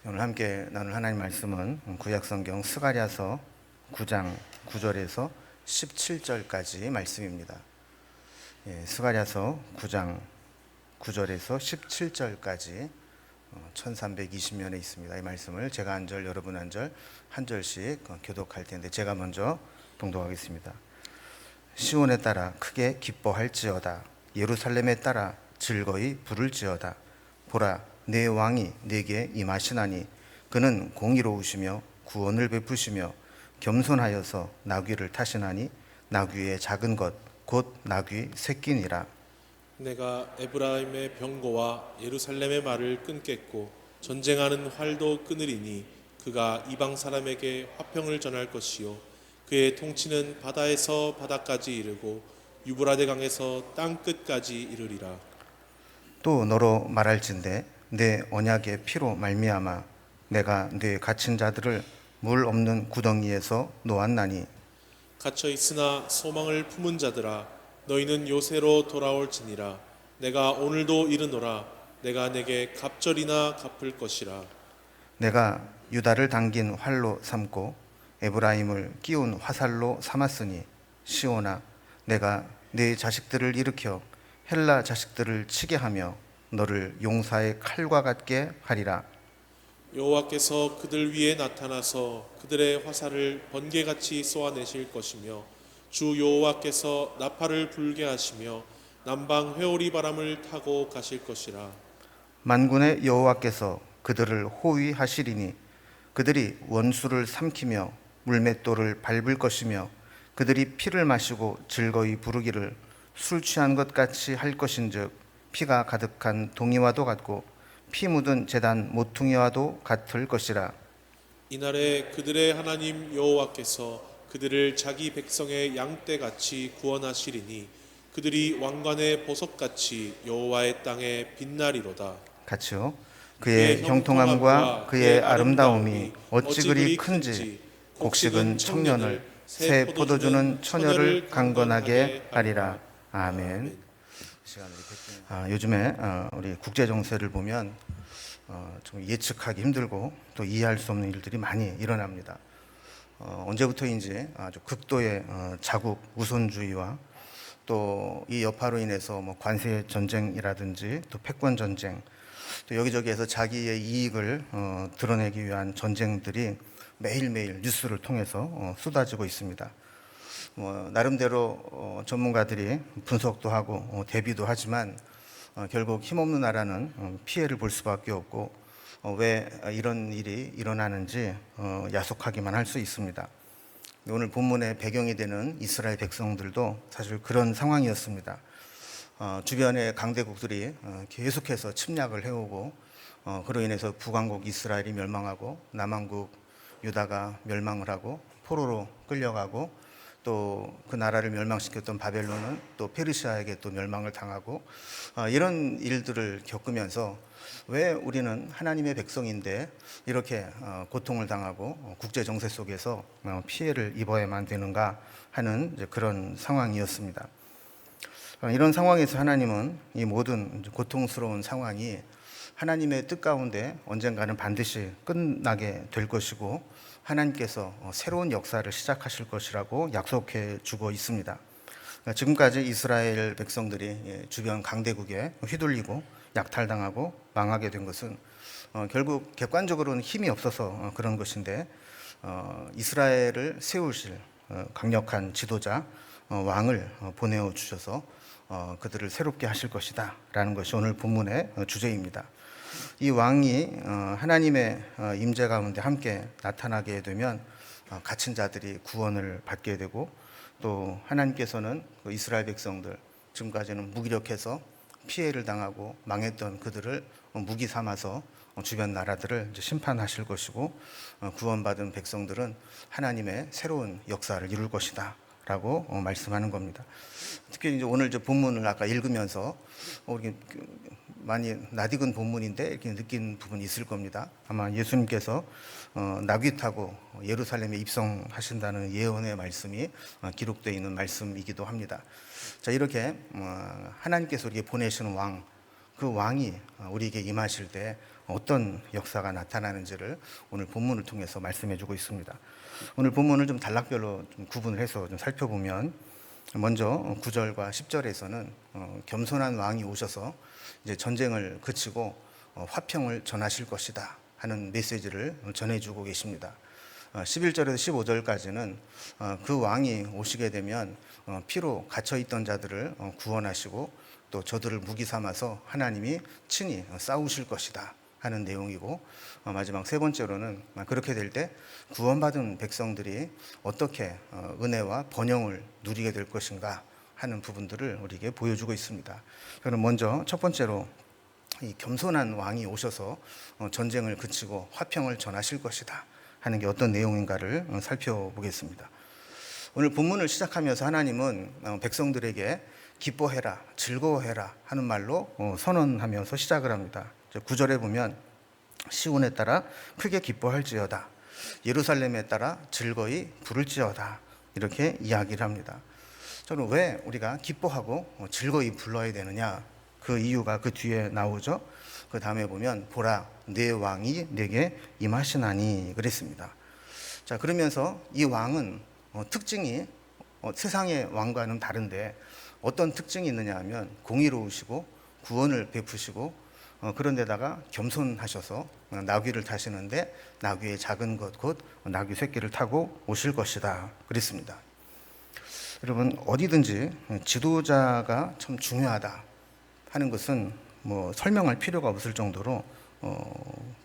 오늘 함께 나눌 하나님 말씀은 구약성경 스가랴서 9장 9절에서 17절까지 말씀입니다. 스가랴서 9장 9절에서 17절까지 1320면에 있습니다. 이 말씀을 제가 한 절, 여러분 한 절, 한 절씩 교독할 텐데 제가 먼저 봉독하겠습니다. 시온에 따라 크게 기뻐할지어다. 예루살렘에 따라 즐거이 부를지어다. 보라, 내 왕이 내게 임하시나니 그는 공의로우시며 구원을 베푸시며 겸손하여서 나귀를 타시나니 나귀의 작은 것 곧 나귀 새끼니라. 내가 에브라임의 병거와 예루살렘의 말을 끊겠고 전쟁하는 활도 끊으리니 그가 이방 사람에게 화평을 전할 것이요 그의 통치는 바다에서 바다까지 이르고 유브라데 강에서 땅 끝까지 이르리라. 또 너로 말할진대 내 언약의 피로 말미암아 내가 네 갇힌 자들을 물 없는 구덩이에서 놓았나니 갇혀 있으나 소망을 품은 자들아 너희는 요새로 돌아올지니라. 내가 오늘도 이르노라. 내가 내게 갑절이나 갚을 것이라. 내가 유다를 당긴 활로 삼고 에브라임을 끼운 화살로 삼았으니 시온아 내가 네 자식들을 일으켜 헬라 자식들을 치게 하며 너를 용사의 칼과 같게 하리라. 여호와께서 그들 위에 나타나서 그들의 화살을 번개같이 쏘아내실 것이며 주 여호와께서 나팔을 불게 하시며 남방 회오리 바람을 타고 가실 것이라. 만군의 여호와께서 그들을 호위하시리니 그들이 원수를 삼키며 물맷돌을 밟을 것이며 그들이 피를 마시고 즐거이 부르기를 술 취한 것 같이 할 것인즉 피가 가득한 동이와도 같고 피 묻은 제단 모퉁이와도 같을 것이라. 이날에 그들의 하나님 여호와께서 그들을 자기 백성의 양떼같이 구원하시리니 그들이 왕관의 보석같이 여호와의 땅에 빛나리로다. 같이요. 그의 형통함과 그의 아름다움이 어찌 그리 큰지 곡식은 청년을 새 포도주는 처녀를 강건하게 하리라. 아멘. 요즘에 우리 국제 정세를 보면 좀 예측하기 힘들고 또 이해할 수 없는 일들이 많이 일어납니다. 언제부터인지 아주 극도의 자국 우선주의와 또 이 여파로 인해서 뭐 관세 전쟁이라든지 또 패권 전쟁 또 여기저기에서 자기의 이익을 드러내기 위한 전쟁들이 매일매일 뉴스를 통해서 쏟아지고 있습니다. 나름대로 전문가들이 분석도 하고 대비도 하지만 결국 힘없는 나라는 피해를 볼 수밖에 없고 왜 이런 일이 일어나는지 야속하기만 할 수 있습니다. 오늘 본문의 배경이 되는 이스라엘 백성들도 사실 그런 상황이었습니다. 주변의 강대국들이 계속해서 침략을 해오고 그로 인해서 북왕국 이스라엘이 멸망하고 남왕국 유다가 멸망을 하고 포로로 끌려가고 또 그 나라를 멸망시켰던 바벨론은 또 페르시아에게 또 멸망을 당하고 이런 일들을 겪으면서 왜 우리는 하나님의 백성인데 이렇게 고통을 당하고 국제 정세 속에서 피해를 입어야만 되는가 하는 그런 상황이었습니다. 이런 상황에서 하나님은 이 모든 고통스러운 상황이 하나님의 뜻 가운데 언젠가는 반드시 끝나게 될 것이고 하나님께서 새로운 역사를 시작하실 것이라고 약속해 주고 있습니다. 지금까지 이스라엘 백성들이 주변 강대국에 휘둘리고 약탈당하고 망하게 된 것은 결국 객관적으로는 힘이 없어서 그런 것인데 이스라엘을 세우실 강력한 지도자 왕을 보내어 주셔서 그들을 새롭게 하실 것이다 라는 것이 오늘 본문의 주제입니다. 이 왕이 하나님의 임재 가운데 함께 나타나게 되면 갇힌 자들이 구원을 받게 되고 또 하나님께서는 그 이스라엘 백성들 지금까지는 무기력해서 피해를 당하고 망했던 그들을 무기 삼아서 주변 나라들을 심판하실 것이고 구원받은 백성들은 하나님의 새로운 역사를 이룰 것이다 라고 말씀하는 겁니다. 특히 이제 오늘 본문을 아까 읽으면서 우리 많이 낯익은 본문인데 이렇게 느낀 부분이 있을 겁니다. 아마 예수님께서 나귀 타고 예루살렘에 입성하신다는 예언의 말씀이 기록되어 있는 말씀이기도 합니다. 자, 이렇게 하나님께서 우리에게 보내시는 왕, 그 왕이 우리에게 임하실 때 어떤 역사가 나타나는지를 오늘 본문을 통해서 말씀해 주고 있습니다. 오늘 본문을 좀 단락별로 좀 구분을 해서 좀 살펴보면, 먼저 9절과 10절에서는 겸손한 왕이 오셔서 이제 전쟁을 그치고 화평을 전하실 것이다 하는 메시지를 전해주고 계십니다. 11절에서 15절까지는 그 왕이 오시게 되면 피로 갇혀있던 자들을 구원하시고 또 저들을 무기 삼아서 하나님이 친히 싸우실 것이다 하는 내용이고, 마지막 세 번째로는 그렇게 될 때 구원받은 백성들이 어떻게 은혜와 번영을 누리게 될 것인가 하는 부분들을 우리에게 보여주고 있습니다. 그럼 먼저 첫 번째로 이 겸손한 왕이 오셔서 전쟁을 그치고 화평을 전하실 것이다 하는 게 어떤 내용인가를 살펴보겠습니다. 오늘 본문을 시작하면서 하나님은 백성들에게 기뻐해라, 즐거워해라 하는 말로 선언하면서 시작을 합니다. 9절에 보면 시온에 따라 크게 기뻐할지어다, 예루살렘에 따라 즐거이 부를지어다, 이렇게 이야기를 합니다. 저는 왜 우리가 기뻐하고 즐거이 불러야 되느냐, 그 이유가 그 뒤에 나오죠. 그 다음에 보면 보라 내 왕이 내게 임하시나니 그랬습니다. 자, 그러면서 이 왕은 특징이 세상의 왕과는 다른데 어떤 특징이 있느냐 하면 공의로우시고 구원을 베푸시고 그런데다가 겸손하셔서 나귀를 타시는데 나귀의 작은 것 곧 나귀 새끼를 타고 오실 것이다 그랬습니다. 여러분, 어디든지 지도자가 참 중요하다 하는 것은 뭐 설명할 필요가 없을 정도로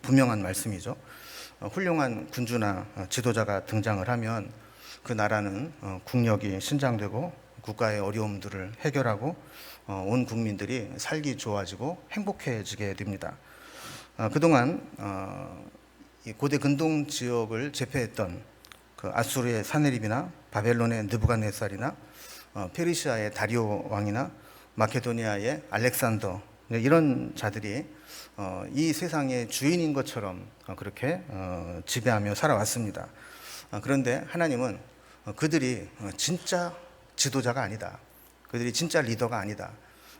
분명한 말씀이죠. 훌륭한 군주나 지도자가 등장을 하면 그 나라는 국력이 신장되고 국가의 어려움들을 해결하고 온 국민들이 살기 좋아지고 행복해지게 됩니다. 그동안 이 고대 근동 지역을 제패했던 그 아수르의 사네립이나 바벨론의 느부갓네살이나 페르시아의 다리오 왕이나 마케도니아의 알렉산더, 이런 자들이 이 세상의 주인인 것처럼 그렇게 지배하며 살아왔습니다. 그런데 하나님은 그들이 진짜 지도자가 아니다, 그들이 진짜 리더가 아니다,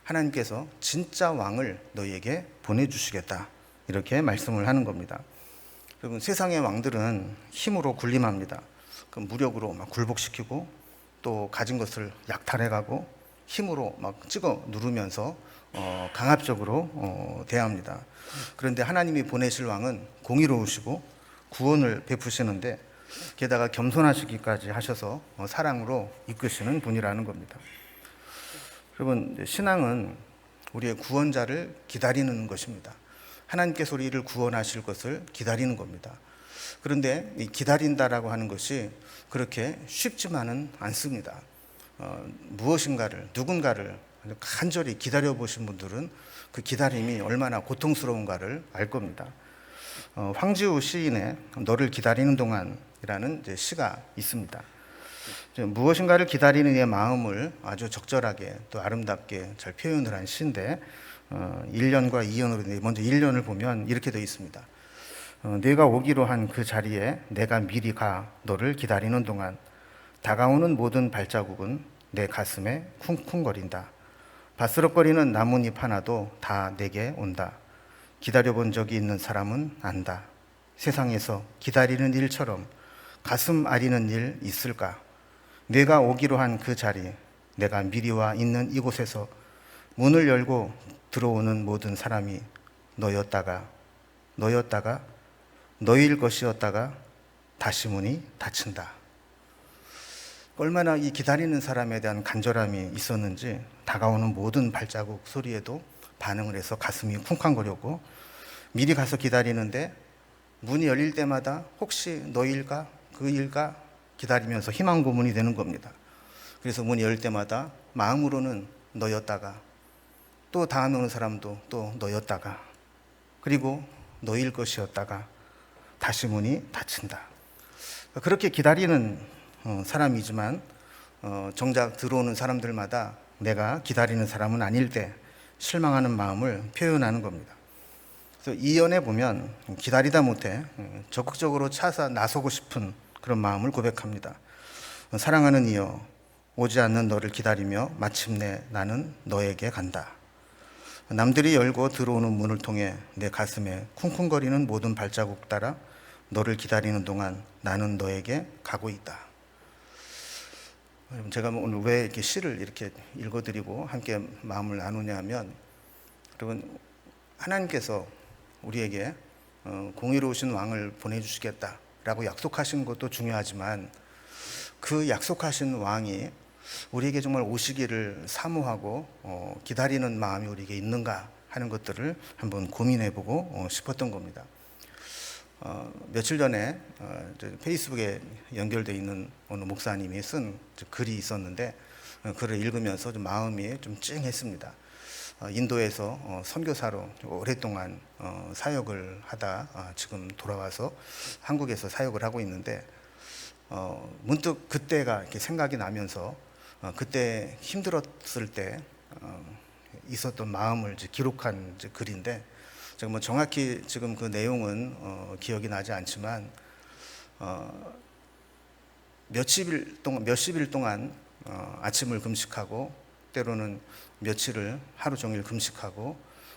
하나님께서 진짜 왕을 너희에게 보내주시겠다, 이렇게 말씀을 하는 겁니다. 여러분, 세상의 왕들은 힘으로 군림합니다. 그 무력으로 막 굴복시키고 또 가진 것을 약탈해가고 힘으로 막 찍어 누르면서 강압적으로 대합니다. 그런데 하나님이 보내실 왕은 공의로우시고 구원을 베푸시는데 게다가 겸손하시기까지 하셔서 사랑으로 이끄시는 분이라는 겁니다. 여러분, 신앙은 우리의 구원자를 기다리는 것입니다. 하나님께서 우리를 구원하실 것을 기다리는 겁니다. 그런데 이 기다린다라고 하는 것이 그렇게 쉽지만은 않습니다. 무엇인가를, 누군가를 간절히 기다려보신 분들은 그 기다림이 얼마나 고통스러운가를 알 겁니다. 황지우 시인의 너를 기다리는 동안이라는 이제 시가 있습니다. 무엇인가를 기다리는 이의 마음을 아주 적절하게 또 아름답게 잘 표현을 한 시인데 1년과 2년으로 먼저 1년을 보면 이렇게 되어 있습니다. 내가 오기로 한 그 자리에 내가 미리 가 너를 기다리는 동안 다가오는 모든 발자국은 내 가슴에 쿵쿵거린다. 바스럭거리는 나뭇잎 하나도 다 내게 온다. 기다려본 적이 있는 사람은 안다. 세상에서 기다리는 일처럼 가슴 아리는 일 있을까? 내가 오기로 한 그 자리, 내가 미리 와 있는 이곳에서 문을 열고 들어오는 모든 사람이 너였다가 너일 것이었다가 다시 문이 닫힌다. 얼마나 이 기다리는 사람에 대한 간절함이 있었는지 다가오는 모든 발자국 소리에도 반응을 해서 가슴이 쿵쾅거렸고, 미리 가서 기다리는데 문이 열릴 때마다 혹시 너일까 그일까 기다리면서 희망 고문이 되는 겁니다. 그래서 문이 열릴 때마다 마음으로는 너였다가 또 다음에 오는 사람도 또 너였다가 그리고 너일 것이었다가 다시 문이 닫힌다. 그렇게 기다리는 사람이지만 정작 들어오는 사람들마다 내가 기다리는 사람은 아닐 때 실망하는 마음을 표현하는 겁니다. 그래서 이연에 보면 기다리다 못해 적극적으로 찾아 나서고 싶은 그런 마음을 고백합니다. 사랑하는 이여, 오지 않는 너를 기다리며 마침내 나는 너에게 간다. 남들이 열고 들어오는 문을 통해 내 가슴에 쿵쿵거리는 모든 발자국 따라 너를 기다리는 동안 나는 너에게 가고 있다. 여러분, 제가 오늘 왜 이렇게 시를 이렇게 읽어드리고 함께 마음을 나누냐면, 여러분, 하나님께서 우리에게 공의로우신 왕을 보내주시겠다라고 약속하신 것도 중요하지만, 그 약속하신 왕이 우리에게 정말 오시기를 사모하고 기다리는 마음이 우리에게 있는가 하는 것들을 한번 고민해보고 싶었던 겁니다. 며칠 전에 페이스북에 연결되어 있는 어느 목사님이 쓴 글이 있었는데, 글을 읽으면서 좀 마음이 좀 찡했습니다. 인도에서 선교사로 오랫동안 사역을 하다 지금 돌아와서 한국에서 사역을 하고 있는데, 문득 그때가 이렇게 생각이 나면서 그때 힘들었을 때 있었던 마음을 기록한 글인데, 제가 뭐 정확히 지금 그 내용은 기억이 나지 않지만, 몇십 일 동안 아침을 금식하고 때로는 며칠을 하루 종일 금식하고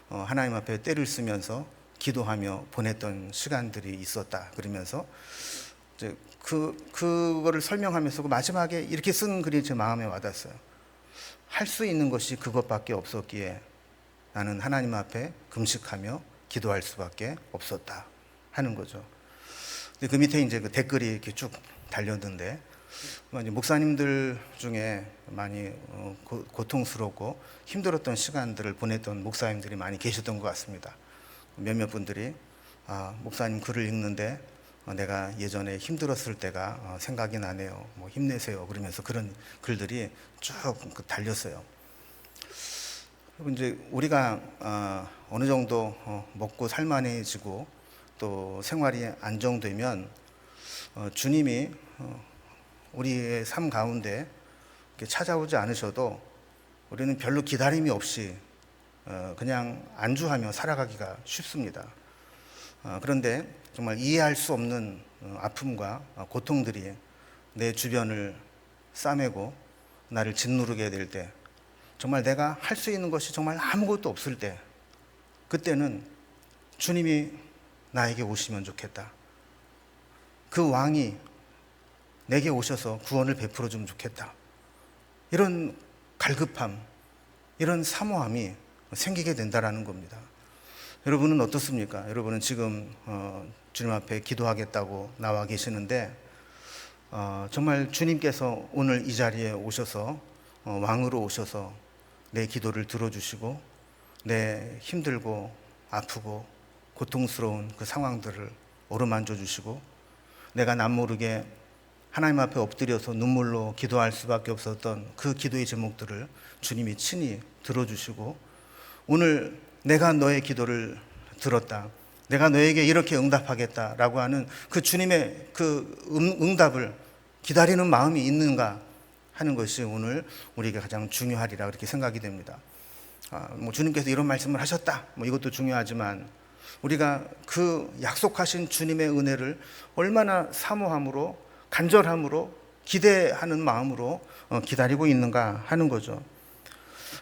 하나님 앞에 때를 쓰면서 기도하며 보냈던 시간들이 있었다. 그러면서 이제 그거를 설명하면서 마지막에 이렇게 쓴 글이 제 마음에 와닿았어요. 할 수 있는 것이 그것밖에 없었기에 나는 하나님 앞에 금식하며 기도할 수밖에 없었다 하는 거죠. 근데 그 밑에 이제 그 댓글이 이렇게 쭉 달렸는데, 목사님들 중에 많이 고통스럽고 힘들었던 시간들을 보냈던 목사님들이 많이 계셨던 것 같습니다. 몇몇 분들이 목사님 글을 읽는데 내가 예전에 힘들었을 때가 생각이 나네요. 뭐 힘내세요. 그러면서 그런 글들이 쭉 달렸어요. 이제 우리가 어느 정도 먹고 살만해지고 또 생활이 안정되면 주님이 우리의 삶 가운데 찾아오지 않으셔도 우리는 별로 기다림이 없이 그냥 안주하며 살아가기가 쉽습니다. 그런데 정말 이해할 수 없는 아픔과 고통들이 내 주변을 싸매고 나를 짓누르게 될 때, 정말 내가 할 수 있는 것이 정말 아무것도 없을 때, 그때는 주님이 나에게 오시면 좋겠다. 그 왕이 내게 오셔서 구원을 베풀어 주면 좋겠다. 이런 갈급함, 이런 사모함이 생기게 된다라는 겁니다. 여러분은 어떻습니까? 여러분은 지금 주님 앞에 기도하겠다고 나와 계시는데, 정말 주님께서 오늘 이 자리에 오셔서 왕으로 오셔서 내 기도를 들어주시고 내 힘들고 아프고 고통스러운 그 상황들을 어루만져 주시고, 내가 남모르게 하나님 앞에 엎드려서 눈물로 기도할 수밖에 없었던 그 기도의 제목들을 주님이 친히 들어주시고, 오늘 내가 너의 기도를 들었다, 내가 너에게 이렇게 응답하겠다라고 하는 그 주님의 그 응답을 기다리는 마음이 있는가 하는 것이 오늘 우리에게 가장 중요하리라 그렇게 생각이 됩니다. 뭐 주님께서 이런 말씀을 하셨다, 뭐 이것도 중요하지만, 우리가 그 약속하신 주님의 은혜를 얼마나 사모함으로 간절함으로 기대하는 마음으로 기다리고 있는가 하는 거죠.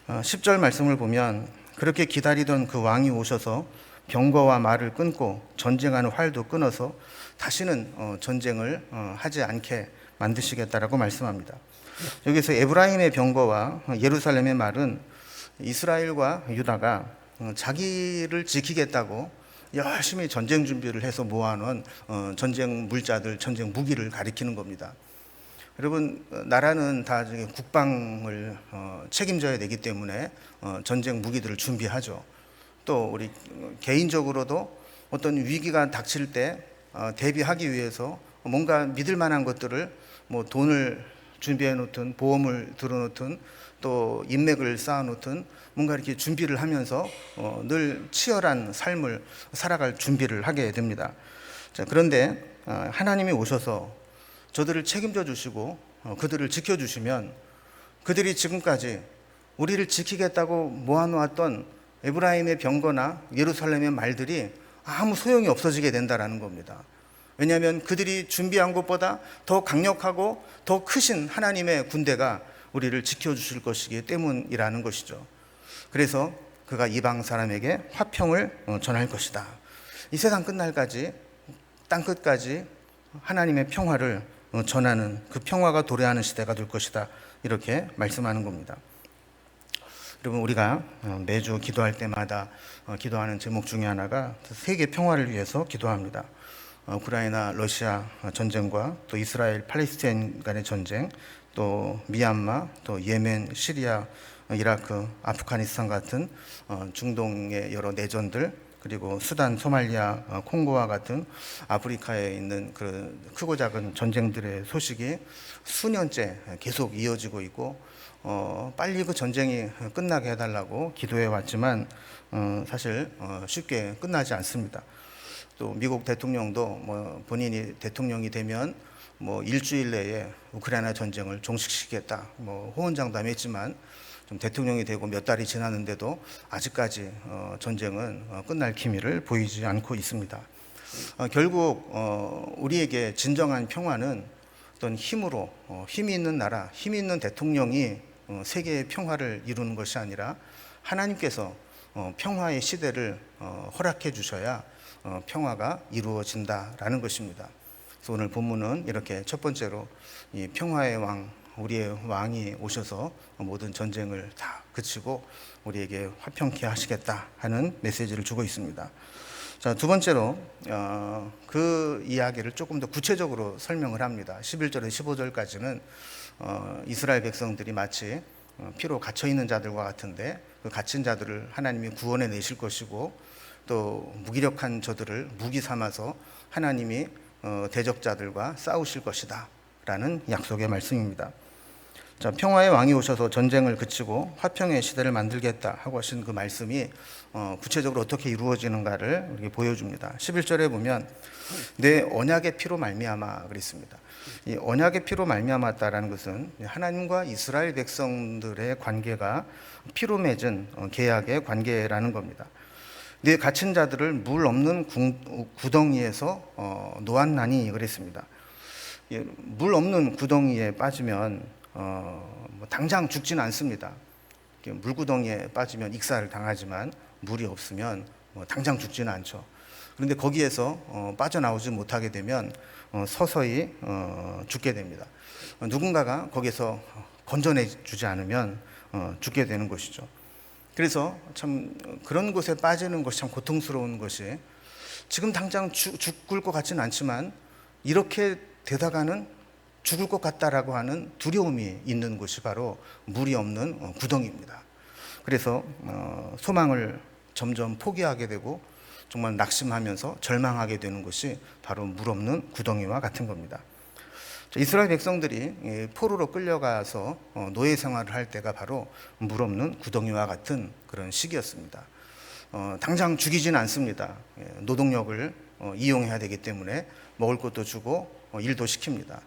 10절 말씀을 보면, 그렇게 기다리던 그 왕이 오셔서 병거와 말을 끊고 전쟁하는 활도 끊어서 다시는 전쟁을 하지 않게 만드시겠다라고 말씀합니다. 여기서 에브라임의 병거와 예루살렘의 말은 이스라엘과 유다가 자기를 지키겠다고 열심히 전쟁 준비를 해서 모아놓은 전쟁 물자들, 전쟁 무기를 가리키는 겁니다. 여러분, 나라는 다 국방을 책임져야 되기 때문에 전쟁 무기들을 준비하죠. 또 우리 개인적으로도 어떤 위기가 닥칠 때 대비하기 위해서 뭔가 믿을 만한 것들을, 뭐 돈을 준비해 놓든 보험을 들어 놓든 또 인맥을 쌓아 놓든 뭔가 이렇게 준비를 하면서 늘 치열한 삶을 살아갈 준비를 하게 됩니다. 자, 그런데 하나님이 오셔서 저들을 책임져 주시고 그들을 지켜 주시면, 그들이 지금까지 우리를 지키겠다고 모아놓았던 에브라임의 병거나 예루살렘의 말들이 아무 소용이 없어지게 된다라는 겁니다. 왜냐하면 그들이 준비한 것보다 더 강력하고 더 크신 하나님의 군대가 우리를 지켜주실 것이기 때문이라는 것이죠. 그래서 그가 이방 사람에게 화평을 전할 것이다. 이 세상 끝날까지 땅 끝까지 하나님의 평화를 전하는, 그 평화가 도래하는 시대가 될 것이다. 이렇게 말씀하는 겁니다. 여러분, 우리가 매주 기도할 때마다 기도하는 제목 중에 하나가 세계 평화를 위해서 기도합니다. 우크라이나 러시아 전쟁과 또 이스라엘 팔레스타인 간의 전쟁, 또 미얀마, 또 예멘, 시리아, 이라크, 아프가니스탄 같은 중동의 여러 내전들, 그리고 수단, 소말리아, 콩고와 같은 아프리카에 있는 그 크고 작은 전쟁들의 소식이 수년째 계속 이어지고 있고, 빨리 그 전쟁이 끝나게 해달라고 기도해 왔지만 사실 쉽게 끝나지 않습니다. 또 미국 대통령도 뭐 본인이 대통령이 되면 뭐 일주일 내에 우크라이나 전쟁을 종식시키겠다 뭐 호언장담했지만, 좀 대통령이 되고 몇 달이 지났는데도 아직까지 전쟁은 끝날 기미를 보이지 않고 있습니다. 결국 우리에게 진정한 평화는 어떤 힘으로, 힘이 있는 나라, 힘이 있는 대통령이 세계의 평화를 이루는 것이 아니라 하나님께서 평화의 시대를 허락해 주셔야 평화가 이루어진다라는 것입니다. 그래서 오늘 본문은 이렇게 첫 번째로 이 평화의 왕, 우리의 왕이 오셔서 모든 전쟁을 다 그치고 우리에게 화평케 하시겠다 하는 메시지를 주고 있습니다. 자, 두 번째로 그 이야기를 조금 더 구체적으로 설명을 합니다. 11절에서 15절까지는 이스라엘 백성들이 마치 피로 갇혀있는 자들과 같은데, 그 갇힌 자들을 하나님이 구원해 내실 것이고, 또 무기력한 저들을 무기 삼아서 하나님이 대적자들과 싸우실 것이다 라는 약속의 말씀입니다. 자, 평화의 왕이 오셔서 전쟁을 그치고 화평의 시대를 만들겠다 하고 하신 그 말씀이 구체적으로 어떻게 이루어지는가를 우리에게 보여줍니다. 11절에 보면 내 언약의 피로 말미암아 그랬습니다. 이 언약의 피로 말미암았다라는 것은 하나님과 이스라엘 백성들의 관계가 피로 맺은 계약의 관계라는 겁니다. 내 갇힌 자들을 물 없는 구덩이에서 놓았나니 그랬습니다. 물 없는 구덩이에 빠지면 뭐 당장 죽지는 않습니다. 물구덩이에 빠지면 익사를 당하지만 물이 없으면 당장 죽지는 않죠. 그런데 거기에서 빠져나오지 못하게 되면 서서히 죽게 됩니다. 누군가가 거기서 건져내 주지 않으면 죽게 되는 것이죠. 그래서 참 그런 곳에 빠지는 것이 참 고통스러운 것이, 지금 당장 죽을 것 같지는 않지만 이렇게 되다가는 죽을 것 같다라고 하는 두려움이 있는 곳이 바로 물이 없는 구덩이입니다. 그래서 소망을 점점 포기하게 되고 정말 낙심하면서 절망하게 되는 것이 바로 물 없는 구덩이와 같은 겁니다. 이스라엘 백성들이 포로로 끌려가서 노예 생활을 할 때가 바로 물 없는 구덩이와 같은 그런 시기였습니다. 당장 죽이지는 않습니다. 노동력을 이용해야 되기 때문에 먹을 것도 주고 일도 시킵니다.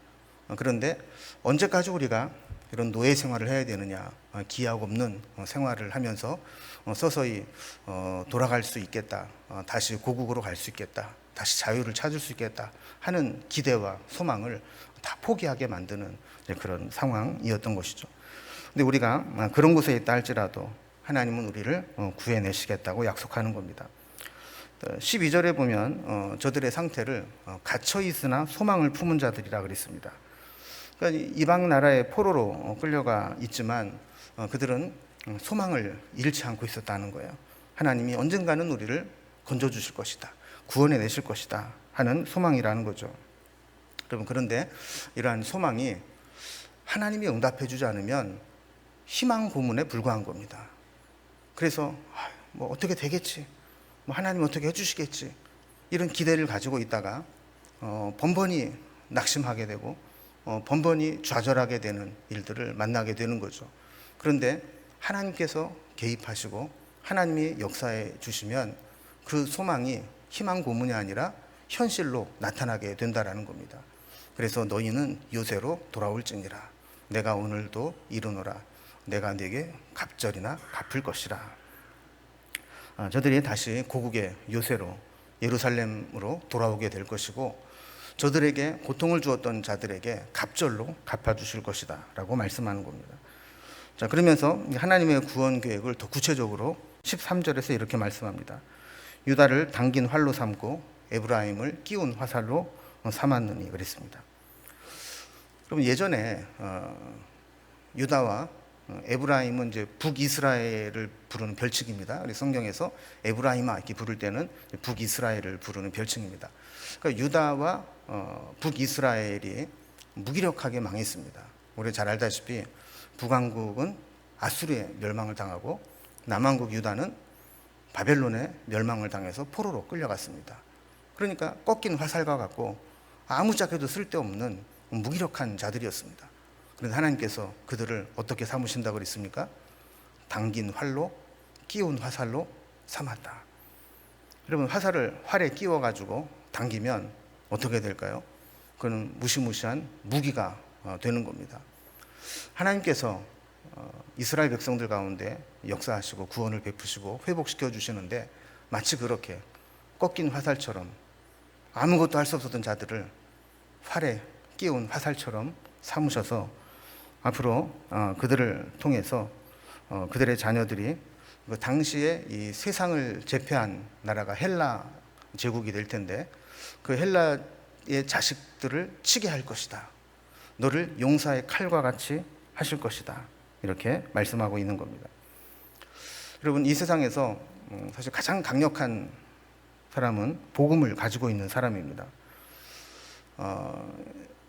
그런데 언제까지 우리가 이런 노예 생활을 해야 되느냐, 기약 없는 생활을 하면서 서서히 돌아갈 수 있겠다, 다시 고국으로 갈 수 있겠다, 다시 자유를 찾을 수 있겠다 하는 기대와 소망을 다 포기하게 만드는 그런 상황이었던 것이죠. 근데 우리가 그런 곳에 있다 할지라도 하나님은 우리를 구해내시겠다고 약속하는 겁니다. 12절에 보면 저들의 상태를 갇혀 있으나 소망을 품은 자들이라 그랬습니다. 그러니까 이방 나라의 포로로 끌려가 있지만 그들은 소망을 잃지 않고 있었다는 거예요. 하나님이 언젠가는 우리를 건져주실 것이다, 구원해 내실 것이다 하는 소망이라는 거죠. 여러분, 그런데 이러한 소망이 하나님이 응답해 주지 않으면 희망 고문에 불과한 겁니다. 그래서 뭐 어떻게 되겠지, 뭐 하나님 어떻게 해주시겠지, 이런 기대를 가지고 있다가 번번이 낙심하게 되고 번번이 좌절하게 되는 일들을 만나게 되는 거죠. 그런데 하나님께서 개입하시고 하나님이 역사해 주시면 그 소망이 희망 고문이 아니라 현실로 나타나게 된다라는 겁니다. 그래서 너희는 요새로 돌아올지니라, 내가 오늘도 이르노라, 내가 네게 갑절이나 갚을 것이라. 저들이 다시 고국의 요새로 예루살렘으로 돌아오게 될 것이고, 저들에게 고통을 주었던 자들에게 갑절로 갚아주실 것이다 라고 말씀하는 겁니다. 자, 그러면서 하나님의 구원 계획을 더 구체적으로 13절에서 이렇게 말씀합니다. 유다를 당긴 활로 삼고 에브라임을 끼운 화살로 삼았느니 그랬습니다. 그럼 예전에 유다와 에브라임은 이제 북이스라엘을 부르는 별칭입니다. 그래서 성경에서 에브라임아 이렇게 부를 때는 북이스라엘을 부르는 별칭입니다. 그러니까 유다와 북이스라엘이 무기력하게 망했습니다. 우리 잘 알다시피 북왕국은 아수르의 멸망을 당하고 남왕국 유다는 바벨론의 멸망을 당해서 포로로 끌려갔습니다. 그러니까 꺾인 화살과 같고 아무짝에도 쓸데없는 무기력한 자들이었습니다. 그런데 하나님께서 그들을 어떻게 삼으신다고 그랬습니까? 당긴 활로 끼운 화살로 삼았다. 여러분, 화살을 활에 끼워가지고 당기면 어떻게 될까요? 그건 무시무시한 무기가 되는 겁니다. 하나님께서 이스라엘 백성들 가운데 역사하시고 구원을 베푸시고 회복시켜 주시는데 마치 그렇게 꺾인 화살처럼 아무것도 할 수 없었던 자들을 활에 끼운 화살처럼 삼으셔서 앞으로 그들을 통해서 그들의 자녀들이 당시에 이 세상을 제패한 나라가 헬라 제국이 될 텐데 그 헬라의 자식들을 치게 할 것이다. 너를 용사의 칼과 같이 하실 것이다. 이렇게 말씀하고 있는 겁니다. 여러분, 이 세상에서 사실 가장 강력한 사람은 복음을 가지고 있는 사람입니다.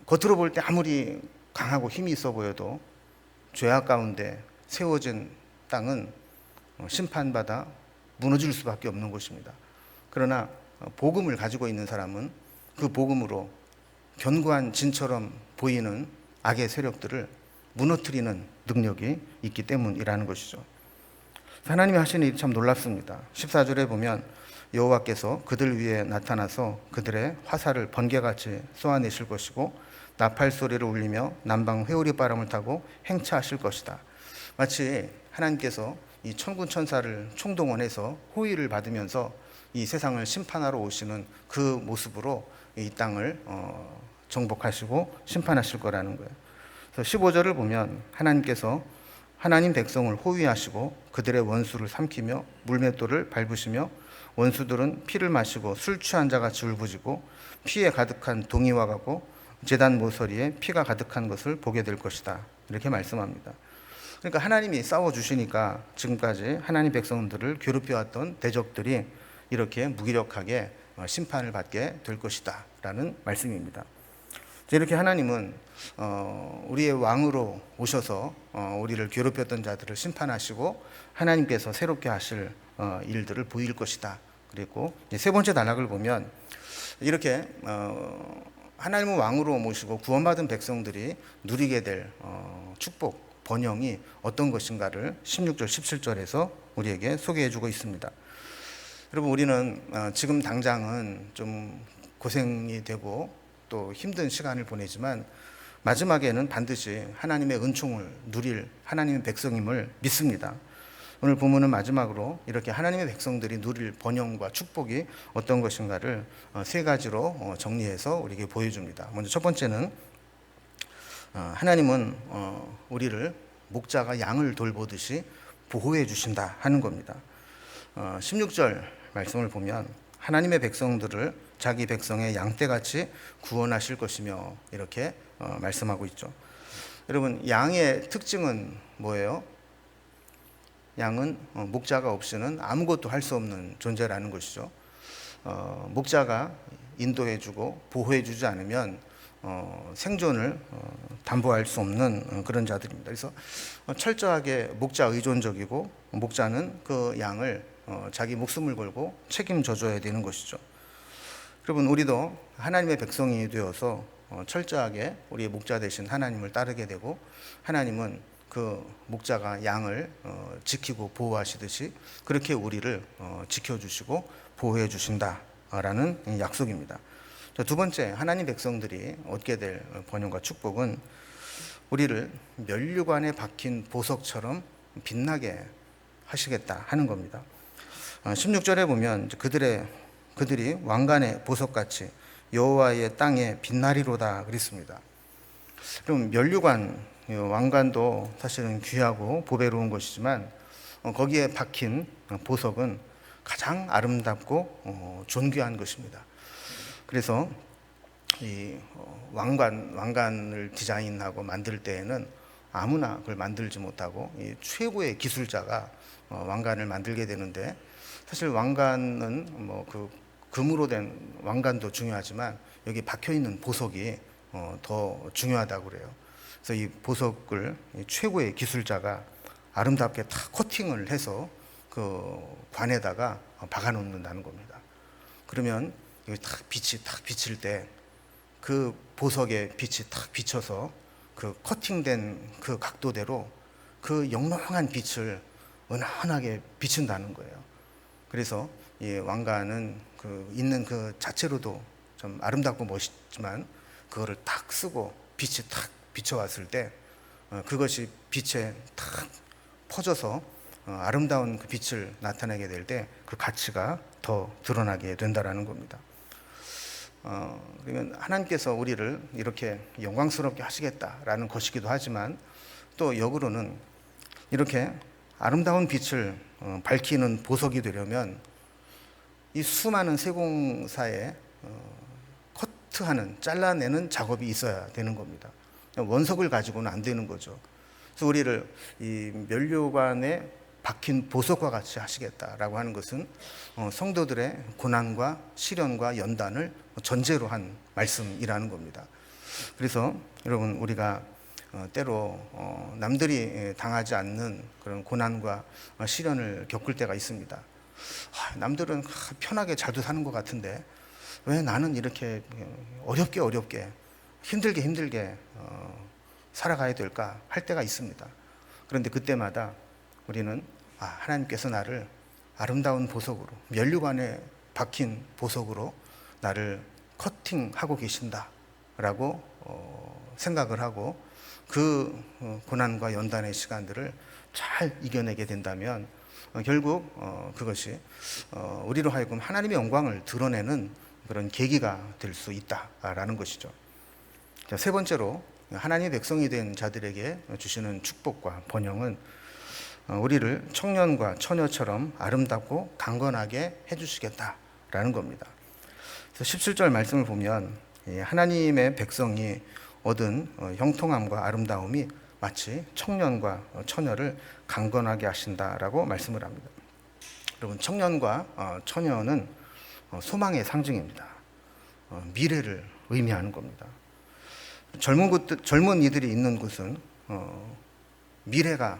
겉으로 볼 때 아무리 강하고 힘이 있어 보여도 죄악 가운데 세워진 땅은 심판받아 무너질 수밖에 없는 곳입니다. 그러나 복음을 가지고 있는 사람은 그 복음으로 견고한 진처럼 보이는 악의 세력들을 무너뜨리는 능력이 있기 때문이라는 것이죠. 하나님이 하시는 일이 참 놀랍습니다. 14절에 보면 여호와께서 그들 위에 나타나서 그들의 화살을 번개같이 쏘아내실 것이고 나팔 소리를 울리며 남방 회오리 바람을 타고 행차하실 것이다. 마치 하나님께서 이 천군 천사를 총동원해서 호위를 받으면서 이 세상을 심판하러 오시는 그 모습으로 이 땅을 정복하시고 심판하실 거라는 거예요. 그래서 15절을 보면 하나님께서 하나님 백성을 호위하시고 그들의 원수를 삼키며 물맷돌을 밟으시며 원수들은 피를 마시고 술 취한 자같이 울부짖고 피에 가득한 동이와 같고 제단 모서리에 피가 가득한 것을 보게 될 것이다. 이렇게 말씀합니다. 그러니까 하나님이 싸워주시니까 지금까지 하나님 백성들을 괴롭혀왔던 대적들이 이렇게 무기력하게 심판을 받게 될 것이다 라는 말씀입니다. 이렇게 하나님은 우리의 왕으로 오셔서 우리를 괴롭혔던 자들을 심판하시고 하나님께서 새롭게 하실 일들을 보일 것이다. 그리고 세 번째 단락을 보면 이렇게 하나님을 왕으로 모시고 구원받은 백성들이 누리게 될 축복, 번영이 어떤 것인가를 16절, 17절에서 우리에게 소개해주고 있습니다. 여러분, 우리는 지금 당장은 좀 고생이 되고 또 힘든 시간을 보내지만 마지막에는 반드시 하나님의 은총을 누릴 하나님의 백성임을 믿습니다. 오늘 본문은 마지막으로 이렇게 하나님의 백성들이 누릴 번영과 축복이 어떤 것인가를 세 가지로 정리해서 우리에게 보여줍니다. 먼저 첫 번째는 하나님은 우리를 목자가 양을 돌보듯이 보호해 주신다 하는 겁니다. 16절 말씀을 보면 하나님의 백성들을 자기 백성의 양떼같이 구원하실 것이며 이렇게 말씀하고 있죠. 여러분, 양의 특징은 뭐예요? 양은 목자가 없이는 아무것도 할 수 없는 존재라는 것이죠. 목자가 인도해주고 보호해주지 않으면 생존을 담보할 수 없는 그런 자들입니다. 그래서 철저하게 목자 의존적이고 목자는 그 양을 자기 목숨을 걸고 책임져줘야 되는 것이죠. 여러분, 우리도 하나님의 백성이 되어서 철저하게 우리의 목자 되신 하나님을 따르게 되고 하나님은 그 목자가 양을 지키고 보호하시듯이 그렇게 우리를 지켜주시고 보호해 주신다라는 약속입니다. 두 번째, 하나님 백성들이 얻게 될 번영과 축복은 우리를 면류관에 박힌 보석처럼 빛나게 하시겠다 하는 겁니다. 16절에 보면 그들이 왕관의 보석같이 여호와의 땅에 빛나리로다 그랬습니다. 그럼 면류관, 왕관도 사실은 귀하고 보배로운 것이지만 거기에 박힌 보석은 가장 아름답고 존귀한 것입니다. 그래서 이 왕관을 디자인하고 만들 때에는 아무나 그걸 만들지 못하고 이 최고의 기술자가 왕관을 만들게 되는데, 사실 왕관은 뭐 그 금으로 된 왕관도 중요하지만 여기 박혀 있는 보석이 더 중요하다고 그래요. 그래서 이 보석을 최고의 기술자가 아름답게 다 코팅을 해서 그 관에다가 박아 놓는다는 겁니다. 그러면 여기 빛이 탁 비칠 때 그 보석의 빛이 탁 비쳐서 그 커팅된 그 각도대로 그 영롱한 빛을 은은하게 비춘다는 거예요. 그래서 이 왕관은 그 있는 그 자체로도 좀 아름답고 멋있지만, 그거를 탁 쓰고 빛이 탁 비춰왔을 때 그것이 빛에 탁 퍼져서 아름다운 그 빛을 나타내게 될 때 그 가치가 더 드러나게 된다라는 겁니다. 그러면 하나님께서 우리를 이렇게 영광스럽게 하시겠다라는 것이기도 하지만, 또 역으로는 이렇게 아름다운 빛을 밝히는 보석이 되려면 이 수많은 세공사에 커트하는, 잘라내는 작업이 있어야 되는 겁니다. 원석을 가지고는 안 되는 거죠. 그래서 우리를 이 면류관에 박힌 보석과 같이 하시겠다라고 하는 것은 성도들의 고난과 시련과 연단을 전제로 한 말씀이라는 겁니다. 그래서 여러분, 우리가 때로 남들이 당하지 않는 그런 고난과 시련을 겪을 때가 있습니다. 남들은 편하게 잘도 사는 것 같은데 왜 나는 이렇게 어렵게 힘들게 살아가야 될까 할 때가 있습니다. 그런데 그때마다 우리는 하나님께서 나를 아름다운 보석으로, 면류관에 박힌 보석으로 나를 커팅하고 계신다라고 생각을 하고 그 고난과 연단의 시간들을 잘 이겨내게 된다면 결국 그것이 우리로 하여금 하나님의 영광을 드러내는 그런 계기가 될 수 있다라는 것이죠. 자, 세 번째로 하나님의 백성이 된 자들에게 주시는 축복과 번영은 우리를 청년과 처녀처럼 아름답고 강건하게 해주시겠다라는 겁니다. 그래서 17절 말씀을 보면 하나님의 백성이 얻은 형통함과 아름다움이 마치 청년과 처녀를 강건하게 하신다라고 말씀을 합니다. 여러분, 청년과 처녀는 소망의 상징입니다. 미래를 의미하는 겁니다. 젊은 이들이 있는 곳은 미래가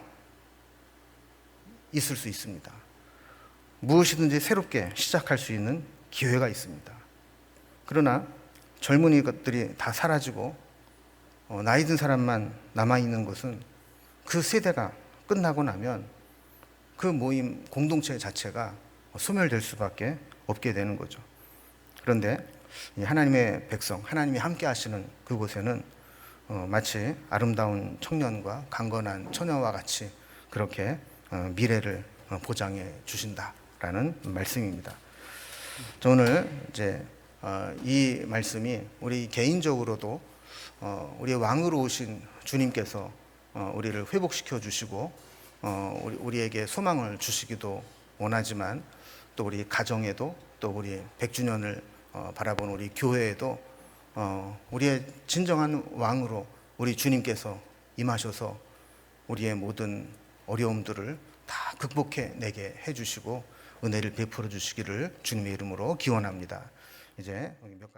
있을 수 있습니다. 무엇이든지 새롭게 시작할 수 있는 기회가 있습니다. 그러나 젊은이들이 다 사라지고 나이 든 사람만 남아있는 것은 그 세대가 끝나고 나면 그 모임 공동체 자체가 소멸될 수밖에 없게 되는 거죠. 그런데 하나님의 백성, 하나님이 함께 하시는 그곳에는 마치 아름다운 청년과 강건한 처녀와 같이 그렇게 미래를 보장해 주신다라는 말씀입니다. 저 오늘 이제 이 말씀이 우리 개인적으로도 우리의 왕으로 오신 주님께서 우리를 회복시켜 주시고 우리에게 소망을 주시기도 원하지만, 또 우리 가정에도, 또 우리 100주년을 바라보는 우리 교회에도 우리의 진정한 왕으로 우리 주님께서 임하셔서 우리의 모든 어려움들을 다 극복해 내게 해주시고 은혜를 베풀어 주시기를 주님의 이름으로 기원합니다. 이제 몇 가지